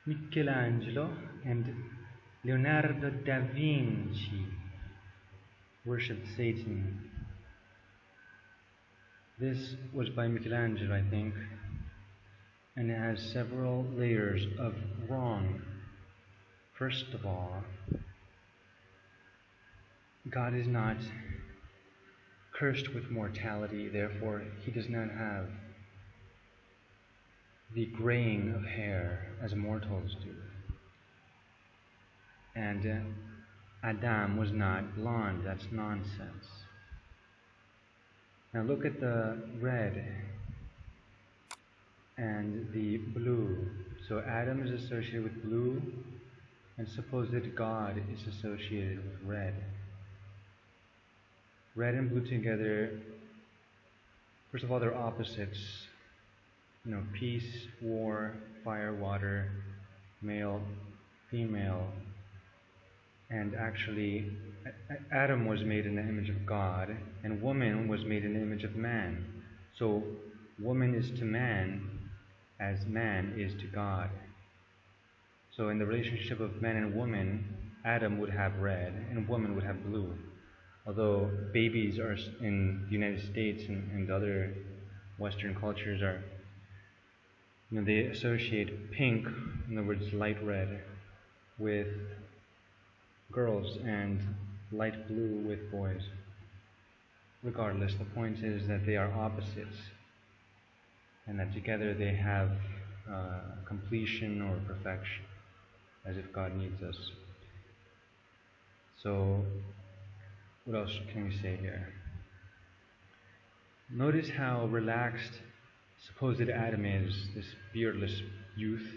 Michelangelo and Leonardo da Vinci worshipped Satan. This was by Michelangelo, I think, and it has several layers of wrong. First of all, God is not cursed with mortality, therefore he does not have the graying of hair as mortals do. And Adam was not blonde, that's nonsense. Now look at the red and the blue. So Adam is associated with blue, and suppose that God is associated with red. Red and blue together, first of all, they're opposites. Peace, war, fire, water, male, female. And actually, Adam was made in the image of God, and woman was made in the image of man. So woman is to man as man is to God. So in the relationship of man and woman, Adam would have red and woman would have blue. Although babies are in the United States and other Western cultures are, they associate pink, in other words light red, with girls and light blue with boys. Regardless, the point is that they are opposites and that together they have completion or perfection, as if God needs us. So what else can we say here? Notice how relaxed supposed Adam is, this beardless youth.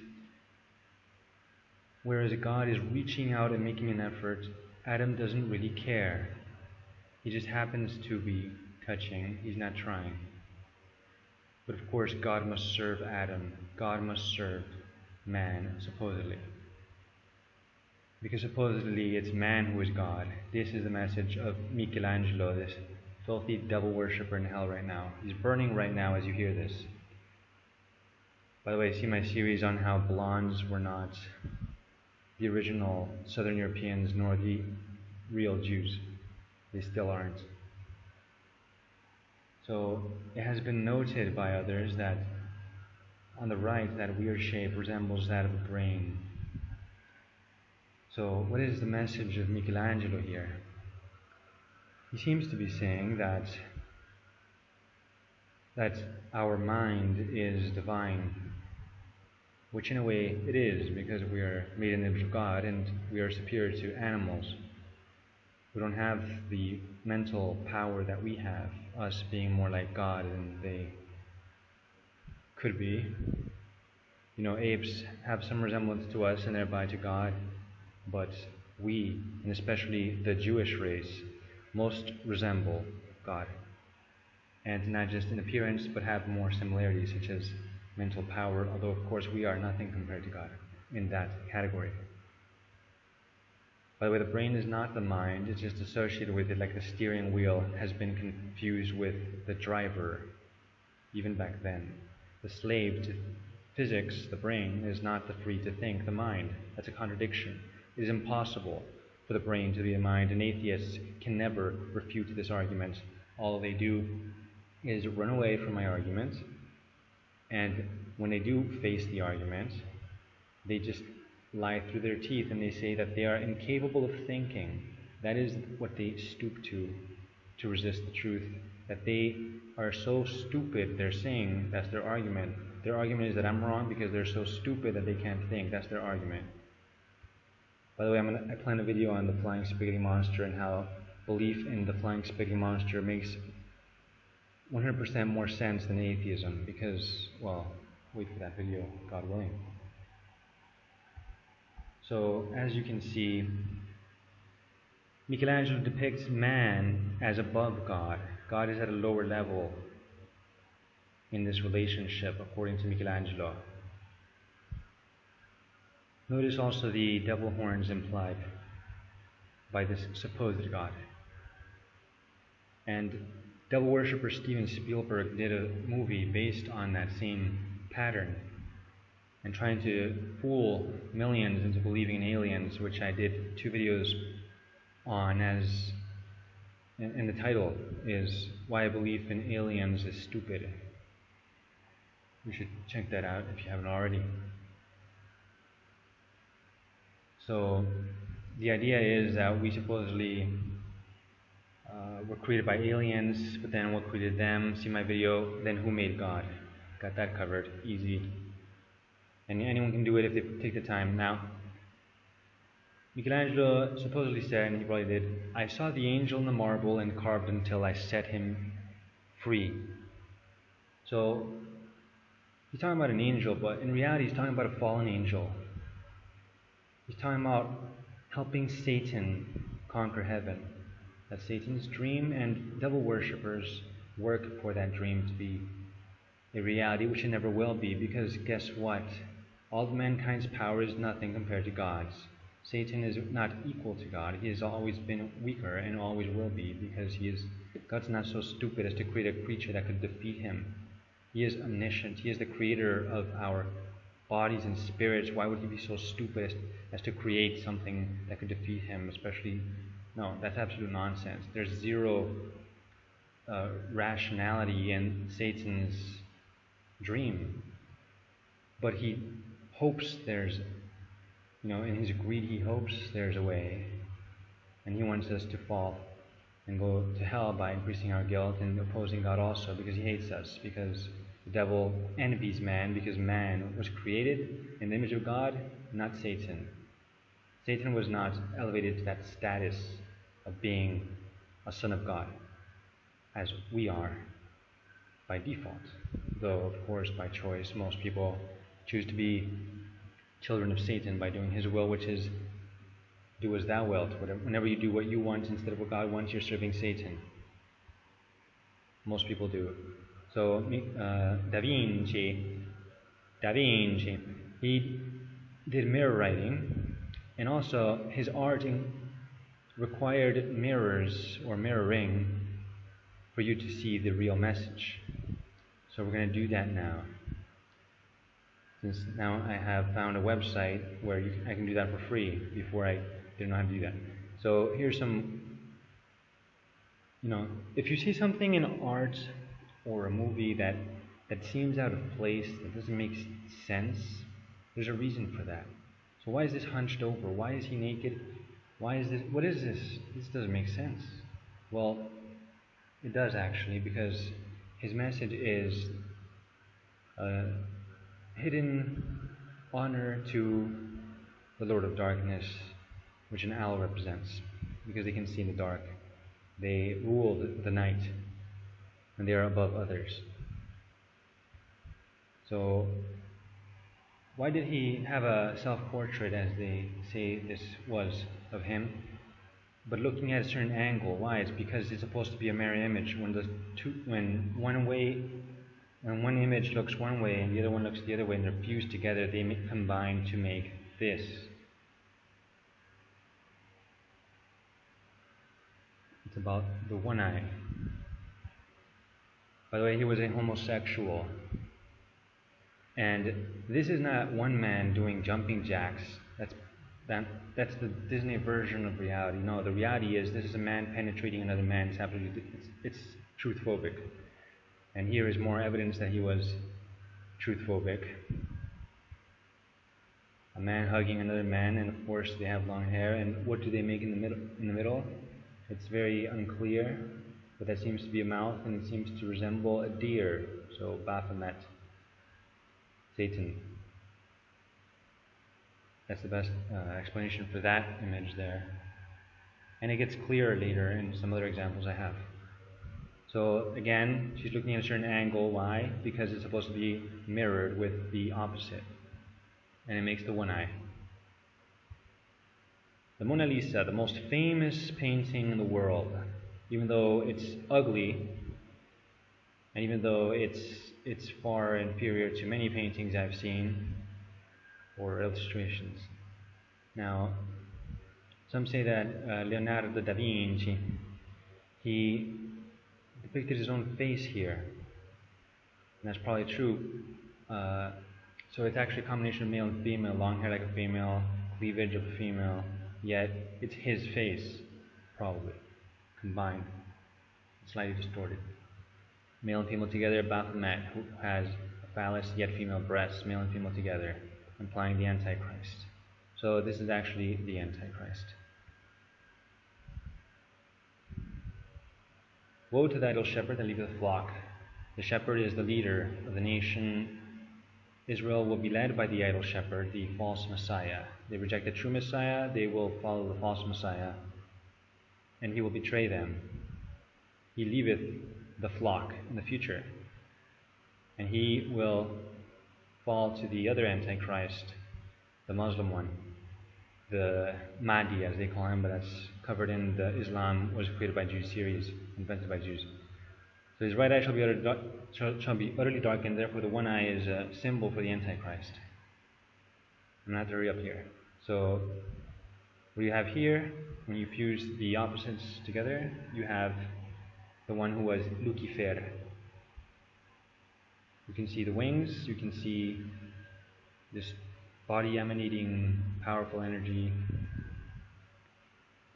Whereas God is reaching out and making an effort, Adam doesn't really care. He just happens to be touching, he's not trying. But of course God must serve Adam, God must serve man, supposedly. Because supposedly it's man who is God. This is the message of Michelangelo, this filthy devil worshipper in hell right now. He's burning right now as you hear this. By the way, see my series on how blondes were not the original Southern Europeans nor the real Jews. They still aren't. So it has been noted by others that on the right, that weird shape resembles that of a brain. So what is the message of Michelangelo here? He seems to be saying that our mind is divine, which in a way it is, because we are made in the image of God and we are superior to animals. We don't have the mental power that we have, us being more like God than they could be. Apes have some resemblance to us and thereby to God, but we, and especially the Jewish race, most resemble God. And not just in appearance, but have more similarities, such as mental power, although of course we are nothing compared to God in that category. By the way, the brain is not the mind, it's just associated with it, like the steering wheel has been confused with the driver, even back then. The slave to physics, the brain, is not the free to think, the mind. That's a contradiction. It is impossible for the brain to be a mind, and atheists can never refute this argument. All they do is run away from my argument, and when they do face the argument, they just lie through their teeth and they say that they are incapable of thinking. That is what they stoop to resist the truth. That they are so stupid, they're saying, that's their argument. Their argument is that I'm wrong because they're so stupid that they can't think. That's their argument. By the way, I plan a video on the flying spaghetti monster and how belief in the flying spaghetti monster makes 100% more sense than atheism because, well, wait for that video, God willing. So, as you can see, Michelangelo depicts man as above God. God is at a lower level in this relationship, according to Michelangelo. Notice also the devil horns implied by this supposed God. And devil worshipper Steven Spielberg did a movie based on that same pattern. and trying to fool millions into believing in aliens, which I did 2 videos on, as and the title is Why Belief in Aliens is Stupid. You should check that out if you haven't already. So the idea is that we supposedly were created by aliens, but then what created them? See my video, then who made God? Got that covered, easy. And anyone can do it if they take the time. Now, Michelangelo supposedly said, and he probably did, I saw the angel in the marble and carved until I set him free. So he's talking about an angel, but in reality he's talking about a fallen angel. He's talking about helping Satan conquer heaven. That's Satan's dream, and devil worshippers work for that dream to be a reality, which it never will be, because guess what? All of mankind's power is nothing compared to God's. Satan is not equal to God. He has always been weaker and always will be, because God's not so stupid as to create a creature that could defeat him. He is omniscient. He is the creator of our bodies and spirits. Why would he be so stupid as to create something that could defeat him? No, that's absolute nonsense. There's zero rationality in Satan's dream. But he hopes in his greed he hopes there's a way. And he wants us to fall and go to hell by increasing our guilt and opposing God also, because he hates us, because the devil envies man, because man was created in the image of God, not Satan. Satan was not elevated to that status of being a son of God, as we are by default. Though, of course, by choice, most people choose to be children of Satan by doing his will, which is do as thou wilt. Whenever you do what you want instead of what God wants, you're serving Satan. Most people do. So Da Vinci, he did mirror writing, and also his art required mirrors or mirroring for you to see the real message. So we're going to do that now. Since now I have found a website where I can do that for free. Before I didn't know how to do that. So here's some, if you see something in art or a movie that seems out of place, that doesn't make sense, there's a reason for that. So why is this hunched over? Why is he naked? Why is this? What is this? This doesn't make sense. Well, it does actually, because his message is hidden honor to the Lord of Darkness, which an owl represents, because they can see in the dark. They rule the night, and they are above others. So why did he have a self-portrait, as they say this was, of him, but looking at a certain angle? Why? It's because it's supposed to be a mirror image. When one image looks one way and the other one looks the other way, and they're fused together, they combine to make this. It's about the one eye. By the way, he was a homosexual. And this is not one man doing jumping jacks. That's the Disney version of reality. No, the reality is this is a man penetrating another man. It's truth-phobic. And here is more evidence that he was truth-phobic. A man hugging another man, and of course they have long hair. And what do they make in the middle? It's very unclear, but that seems to be a mouth, and it seems to resemble a deer. So Baphomet, Satan. That's the best explanation for that image there. And it gets clearer later in some other examples I have. So again, she's looking at a certain angle. Why? Because it's supposed to be mirrored with the opposite. And it makes the one eye. The Mona Lisa, the most famous painting in the world, even though it's ugly, and even though it's far inferior to many paintings I've seen, or illustrations. Now, some say that Leonardo da Vinci, he depicted his own face here. And that's probably true. So it's actually a combination of male and female, long hair like a female, cleavage of a female, yet it's his face, probably, combined, slightly distorted. Male and female together, Baphomet, who has a phallus yet female breasts, male and female together, implying the Antichrist. So this is actually the Antichrist. Woe to the idle shepherd that leaveth the flock. The shepherd is the leader of the nation. Israel will be led by the idle shepherd, the false Messiah. They reject the true Messiah, they will follow the false Messiah, and he will betray them. He leaveth the flock in the future, and he will fall to the other Antichrist, the Muslim one, the Mahdi as they call him, but that's covered in the Islam was created by Jews series, invented by Jews. So his right eye shall be utterly darkened, therefore the one eye is a symbol for the Antichrist. I'm going to have to hurry up here. So what you have here, when you fuse the opposites together, you have the one who was Lucifer. You can see the wings, you can see this body emanating powerful energy.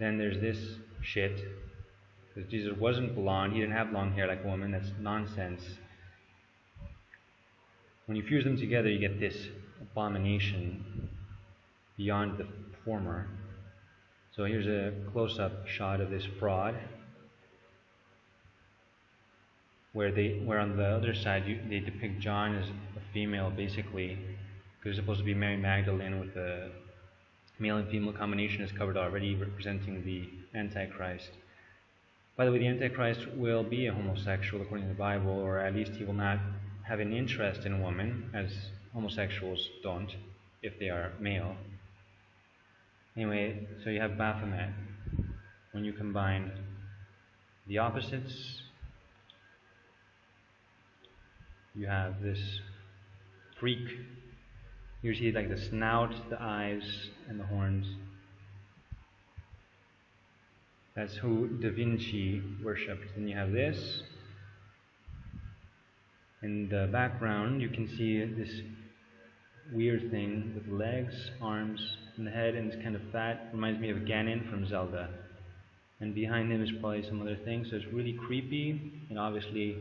Then there's this shit, because Jesus wasn't blonde, he didn't have long hair like a woman, that's nonsense. When you fuse them together, you get this abomination beyond the former. So here's a close-up shot of this fraud, where on the other side they depict John as a female, basically, because it's supposed to be Mary Magdalene with the male and female combination is covered already, representing the Antichrist. By the way, the Antichrist will be a homosexual according to the Bible, or at least he will not have an interest in a woman, as homosexuals don't, if they are male. Anyway, so you have Baphomet. When you combine the opposites, you have this freak. You see like the snout, the eyes, and the horns. That's who Da Vinci worshipped. Then you have this. In the background, you can see this weird thing with legs, arms, and the head, and it's kind of fat. Reminds me of Ganon from Zelda. And behind him is probably some other thing, so it's really creepy, and obviously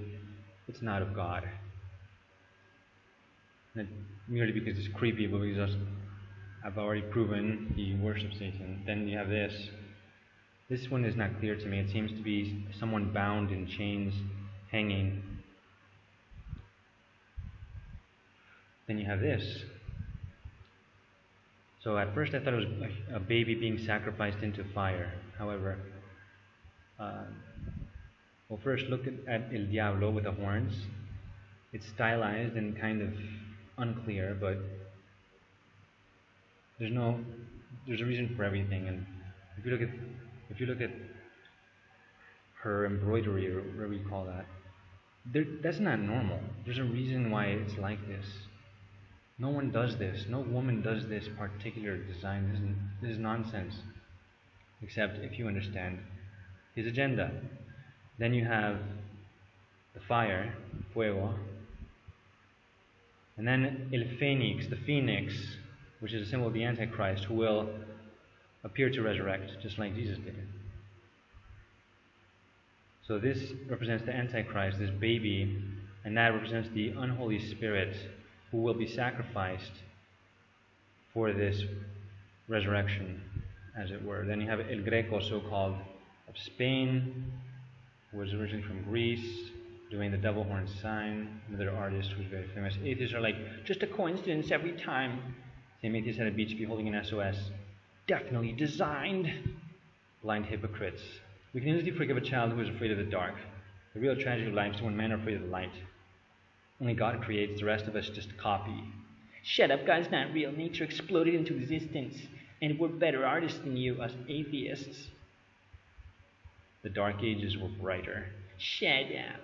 it's not of God. Not merely because it's creepy, but because I've already proven he worships Satan. Then you have this. This one is not clear to me. It seems to be someone bound in chains, hanging. Then you have this. So at first I thought it was a baby being sacrificed into fire. However, well, first look at El Diablo with the horns. It's stylized and kind of unclear, but there's a reason for everything. And if you look at her embroidery, or whatever you call that, that's not normal. There's a reason why it's like this. No one does this. No woman does this particular design. This is nonsense. Except if you understand his agenda. Then you have the fire, fuego. And then El Phoenix, the phoenix, which is a symbol of the Antichrist, who will appear to resurrect, just like Jesus did. So this represents the Antichrist, this baby, and that represents the unholy spirit who will be sacrificed for this resurrection, as it were. Then you have El Greco, so-called, of Spain, who was originally from Greece, doing the devil horn sign. Another artist who's very famous. Atheists are like, just a coincidence every time. Same atheist at a beach be holding an SOS. Definitely designed. Blind hypocrites. We can easily forgive a child who is afraid of the dark. The real tragedy of life is when men are afraid of the light. Only God creates, the rest of us just copy. Shut up, God's not real. Nature exploded into existence, and we're better artists than you, us atheists. The dark ages were brighter. Shut up.